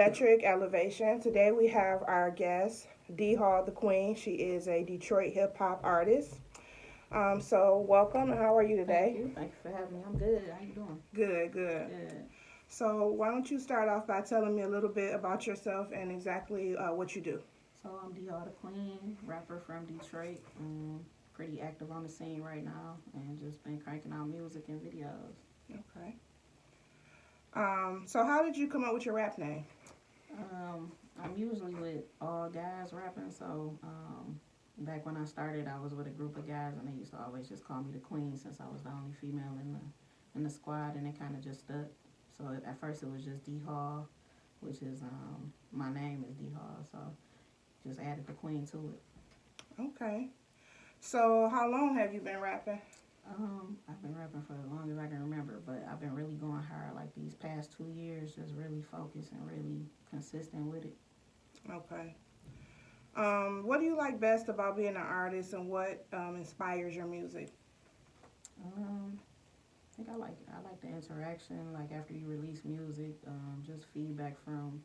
Electric Elevation. Today we have our guest, D Hall the Queen. She is a Detroit hip hop artist. So welcome. How are you Thank today? you. Thank you for having me. I'm good. How you doing? Good, good. Good. So why don't you start off by telling me a little bit about yourself and exactly what you do? So I'm D.R. the Queen, rapper from Detroit. Pretty active on the scene right now, and just been cranking out music and videos. Okay. So how did you come up with your rap name? I'm usually with all guys rapping. Back when I started, I was with a group of guys, and they used to always just call me the Queen since I was the only female in the squad, and it kind of just stuck. So at first it was just D Hall, which is my name is D Hall. So just added the Queen to it. Okay. So how long have you been rapping? I've been rapping for as long as I can remember, but I've been really going hard like these past 2 years, just really focused and really consistent with it. Okay. What do you like best about being an artist and what inspires your music? Um, I think I like the interaction, like after you release music, just feedback from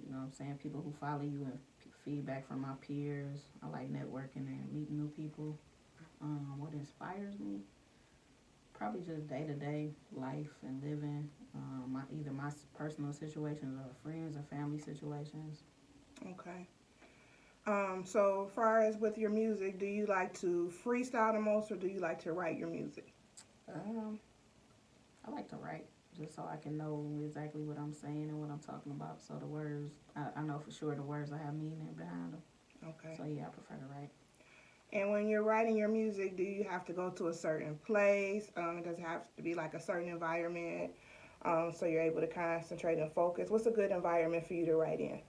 what I'm saying, people who follow you and feedback from my peers. I like networking and meeting new people. What inspires me? Probably just day to day life and living. Either my personal situations or friends or family situations. Okay. So far as with your music, do you like to freestyle the most or do you like to write your music? Um, I like to write just so I can know exactly what I'm saying and what I'm talking about. So the words, I know for sure the words I have meaning behind them. Okay. So yeah, I prefer to write. And when you're writing your music, do you have to go to a certain place? Does it have to be like a certain environment so you're able to concentrate and focus? What's a good environment for you to write in?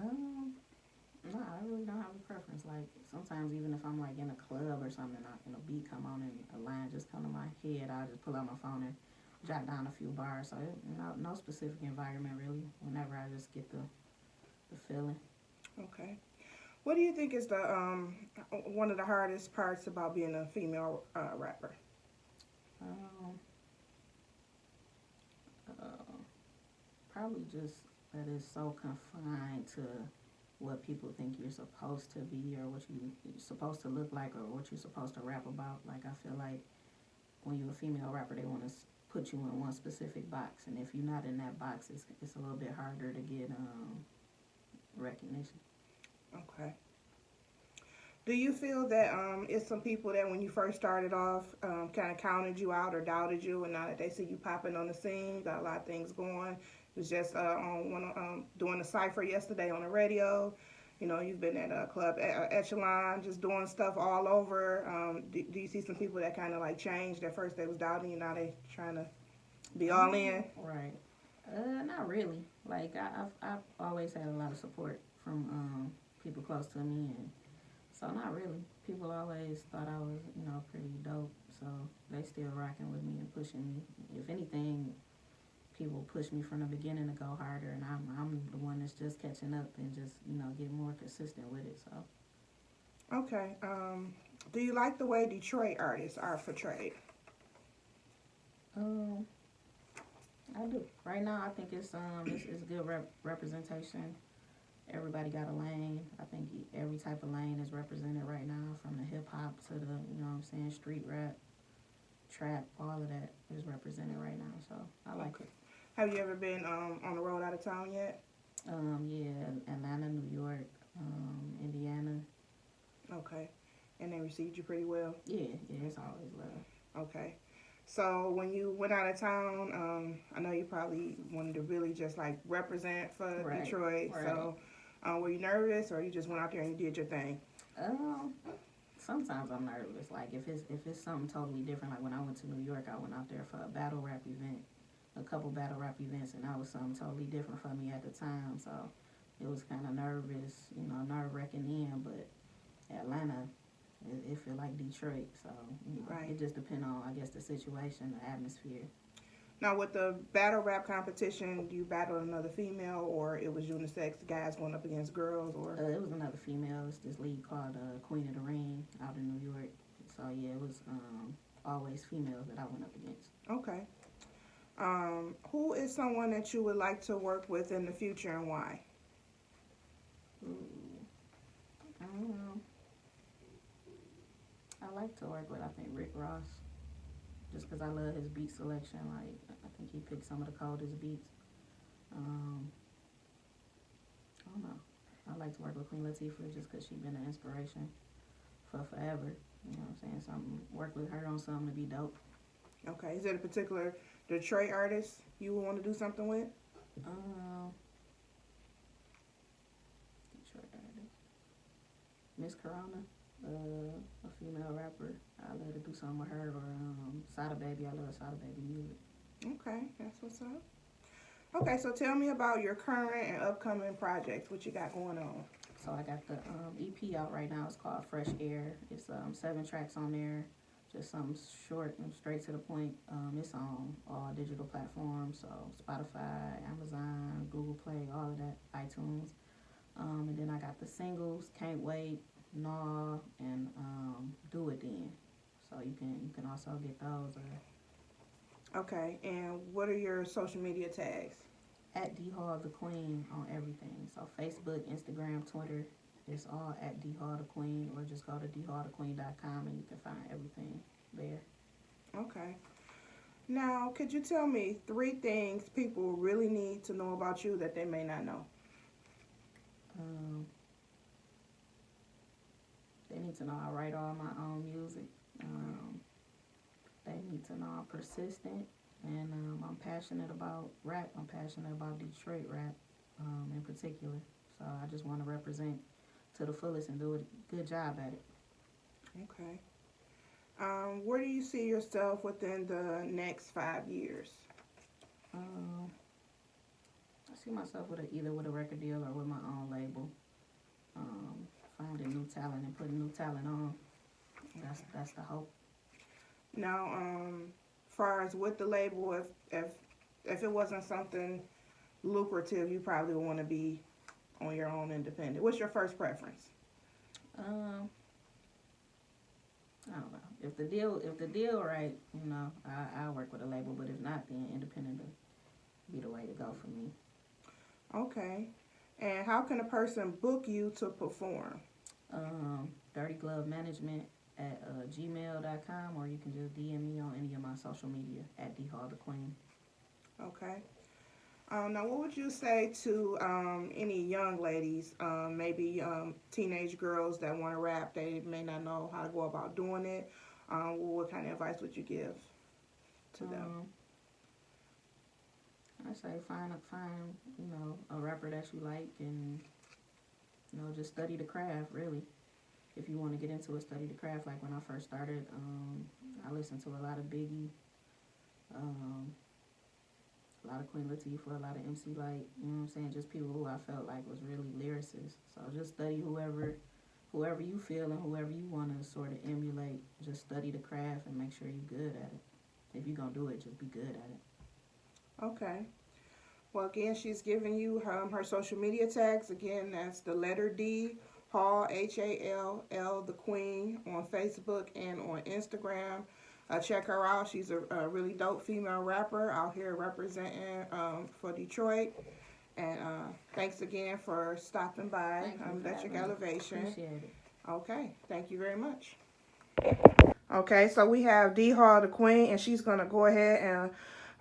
Um, no, I really don't have a preference. Like sometimes even if I'm like in a club or something, and a beat come on and a line just come to my head, I'll just pull out my phone and jot down a few bars. So no specific environment really. Whenever I just get the feeling. Okay. What do you think is the one of the hardest parts about being a female rapper? Um, uh, Probably just that it's so confined to what people think you're supposed to be or what you're supposed to look like or what you're supposed to rap about. Like I feel like when you're a female rapper, they want to put you in one specific box, and if you're not in that box, it's a little bit harder to get recognition. Okay. Do you feel that it's some people that when you first started off kind of counted you out or doubted you, and now that they see you popping on the scene, you got a lot of things going. It was just on one doing a cipher yesterday on the radio. You know, you've been at a club echelon, just doing stuff all over. Do you see some people that kind of like changed? At first they was doubting you, now they trying to be all in. Right. Not really. Like I've always had a lot of support from people close to me, and so not really. People always thought I was, pretty dope. So they still rocking with me and pushing me. If anything, people push me from the beginning to go harder, and I'm the one that's just catching up and just get more consistent with it. So Okay. Do you like the way Detroit artists are portrayed? um, I do. Right now, I think it's good representation. Everybody got a lane. I think every type of lane is represented right now, from the hip hop to the street rap, trap. All of that is represented right now. So I like Okay. it. Have you ever been on the road out of town yet? Yeah, Atlanta, New York, Indiana. Okay. And they received you pretty well? Yeah, yeah, it's always love. Okay. So when you went out of town, I know you probably wanted to really just like represent for Right, Detroit. right. So were you nervous or you just went out there and you did your thing? Um, Sometimes I'm nervous. Like if it's something totally different. Like when I went to New York, I went out there for a battle rap event, a couple battle rap events, and that was something totally different for me at the time. So it was kind of nervous, nerve wracking in. But Atlanta, it feel like Detroit. So Right. it just depends on, I guess, the situation, the atmosphere. Now with the battle rap competition, you battled another female or it was unisex guys going up against girls or It was another female. It's this league called Queen of the Ring out in New York. So yeah, it was always females that I went up against. okay. Who is someone that you would like to work with in the future and why? Ooh, I don't know. I like to work with, I think, Rick Ross. Just because I love his beat selection. Like, I think he picked some of the coldest beats. I don't know. I like to work with Queen Latifah just because she's been an inspiration for forever. You know what I'm saying? Work with her on something to be dope. Okay. Is there a particular Detroit artist you would want to do something with? Detroit artist. Miss Corona, a female rapper. I love to do something with her. Or Sada Baby. I love Sada Baby music. Okay, that's what's up. Okay, so tell me about your current and upcoming projects. What you got going on? So I got the EP out right now. It's called Fresh Air. It's 7 tracks on there. Just something short and straight to the point. It's on all digital platforms, so Spotify, Amazon, Google Play, all of that, iTunes. And then I got the singles, Can't Wait, Nah, and Do It Then. So you can also get those. Okay, and what are your social media tags? At D Hall the Queen on everything. So Facebook, Instagram, Twitter. It's all at D Hall the Queen, or just go to dhallthequeen.com and you can find everything there. Okay. Now, could you tell me 3 things people really need to know about you that they may not know? They need to know I write all my own music. They need to know I'm persistent, and I'm passionate about rap. I'm passionate about Detroit rap in particular. So I just want to represent to the fullest and do a good job at it. Okay. Where do you see yourself within the next 5 years? I see myself either with a record deal or with my own label. Finding new talent and putting new talent on. That's the hope. Now, far as with the label, if it wasn't something lucrative, you probably would want to be on your own independent. What's your first preference? I don't know. If the deal right, you know, I'll work with a label. But if not, then independent will be the way to go for me. Okay. And how can a person book you to perform? Dirty Glove Management at gmail.com, or you can just DM me on any of my social media at D Hall the Queen. Okay. Now, what would you say to any young ladies, maybe teenage girls that want to rap? They may not know how to go about doing it. What kind of advice would you give to them? I say find you know, a rapper that you like, and you know, just study the craft. Really, if you want to get into it, study the craft. Like when I first started, I listened to a lot of Biggie, a lot of Queen Latifah, a lot of MC Lyte. You know what I'm saying? Just people who I felt like was really lyricists. So just study whoever you feel and whoever you want to sort of emulate. Just study the craft and make sure you're good at it. If you're gonna do it, just be good at it. Okay. Well, again, she's giving you her social media tags. Again, that's the letter D, Hall, Hall, the Queen, on Facebook and on Instagram. Check her out. She's a really dope female rapper out here representing for Detroit. And thanks again for stopping by Electric Elevation. Appreciate it. Okay. Thank you very much. Okay, so we have D Hall, the Queen, and she's going to go ahead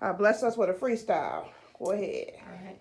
and bless us with a freestyle. Go ahead. All right.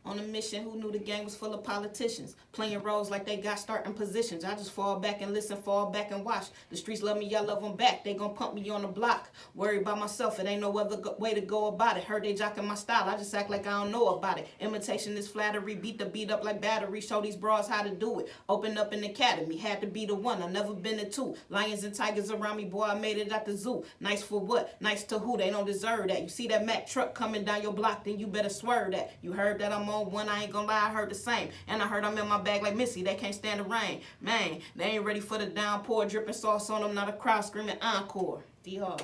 On a mission, who knew the game was full of politicians, playing roles like they got starting positions. I just fall back and listen, fall back and watch. The streets love me, I love them back. They gon' pump me on the block. Worry about myself, it ain't no other way to go about it. Heard they jocking my style, I just act like I don't know about it. Imitation is flattery, beat the beat up like battery. Show these bras how to do it. Open up an academy, had to be the one, I never been the two. Lions and tigers around me, boy, I made it at the zoo. Nice for what? Nice to who? They don't deserve that. You see that Mack truck coming down your block, then you better swerve that. You heard that I'm on one, I ain't gonna lie, I heard the same. And I heard I'm in my bag like Missy, they can't stand the rain. Man, they ain't ready for the downpour, dripping sauce on them, not a crowd screaming encore. D Hall.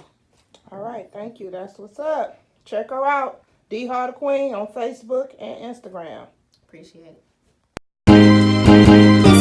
All right, thank you. That's what's up. Check her out, D Hall, the Queen, on Facebook and Instagram. Appreciate it.